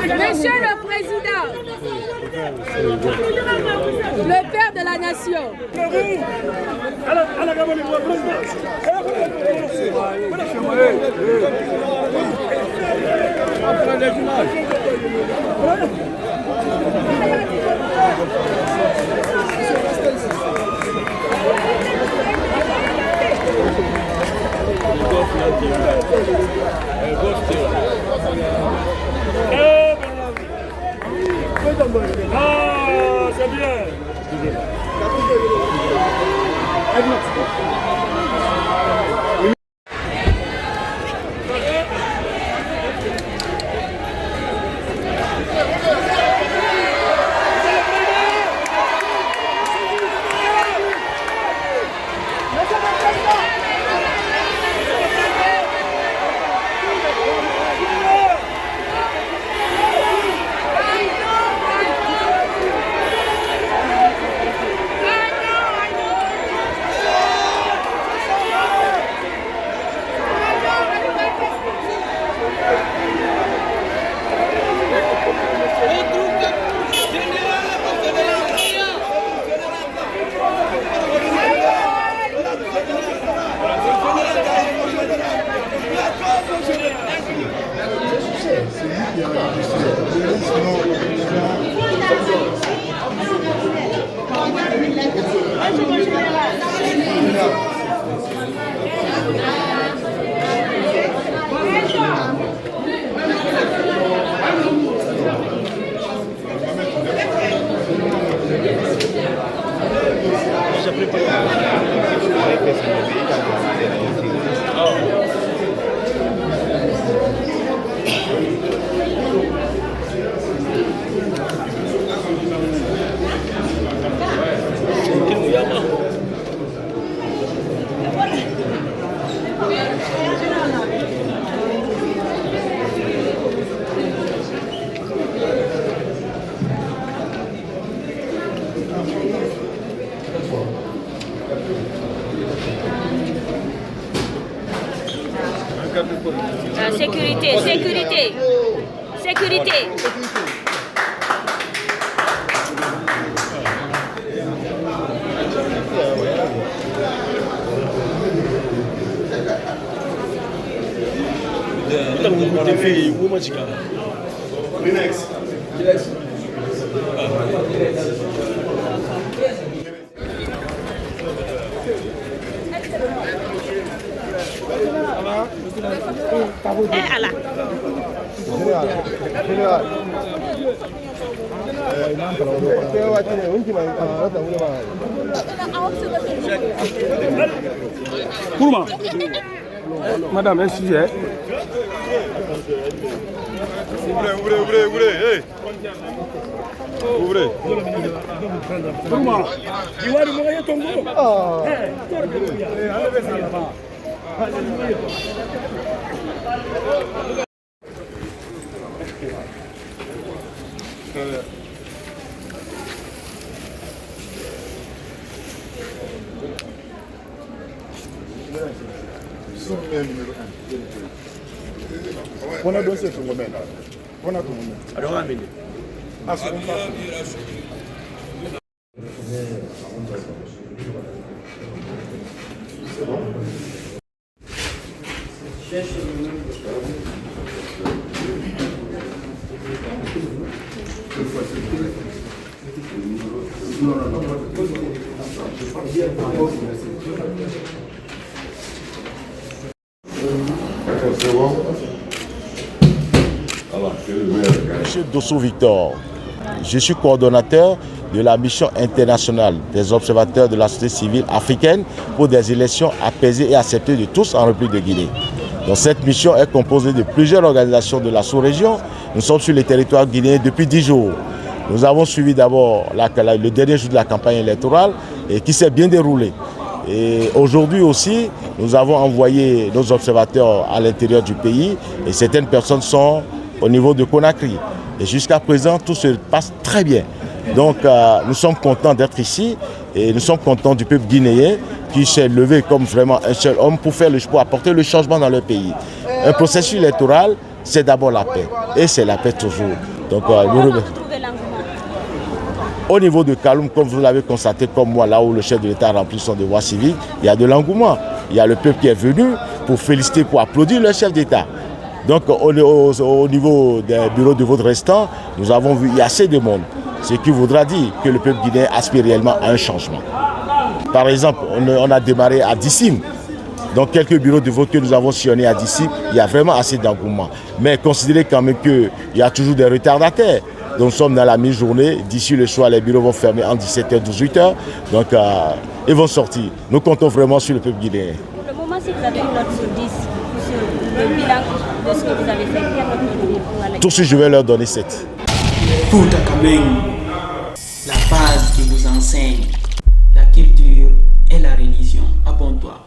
Monsieur le Président, le père de la nation. Ah, c'est bien. Sécurité, sécurité, sécurité. Allah. Kourma. Madame, un sujet. Ouvrez, hey. Ouvrez. Kourma, tu vas remonter ton dos. Enlevez ça là-bas. On a dossier sur le moment. On a tout le monde. Alors, amenez. Monsieur Dosso Victor, je suis coordonnateur de la mission internationale des observateurs de la société civile africaine pour des élections apaisées et acceptées de tous en République de Guinée. Donc, cette mission est composée de plusieurs organisations de la sous-région. Nous sommes sur le territoire guinéen depuis 10 jours. Nous avons suivi d'abord le dernier jour de la campagne électorale et qui s'est bien déroulé. Et aujourd'hui aussi, nous avons envoyé nos observateurs à l'intérieur du pays et certaines personnes sont au niveau de Conakry. Et jusqu'à présent, tout se passe très bien. Donc nous sommes contents d'être ici et nous sommes contents du peuple guinéen qui s'est levé comme vraiment un seul homme pour apporter le changement dans le pays. Un processus électoral, c'est d'abord la paix. Et c'est la paix toujours. Donc, au niveau de Kaloum, comme vous l'avez constaté comme moi, là où le chef de l'État remplit son devoir civique, il y a de l'engouement. Il y a le peuple qui est venu pour féliciter, pour applaudir le chef d'État. Donc au niveau des bureaux de vote restants, nous avons vu il y a assez de monde. Ce qui voudra dire que le peuple guinéen aspire réellement à un changement. Par exemple, on a démarré à Dissim. Donc quelques bureaux de vote que nous avons sillonnés à Dissim, il y a vraiment assez d'engouement. Mais considérez quand même qu'il y a toujours des retardataires. Donc nous sommes dans la mi-journée. D'ici le soir, les bureaux vont fermer en 17h, 18h. Donc ils vont sortir. Nous comptons vraiment sur le peuple guinéen. Pour le moment, si vous avez une note sur 10, sur le bilan de ce que vous avez fait, quelle note vous donnez pour la Tout de suite, je vais leur donner 7. Fouta Kameng, la base qui vous enseigne la culture et la religion. Abonne-toi.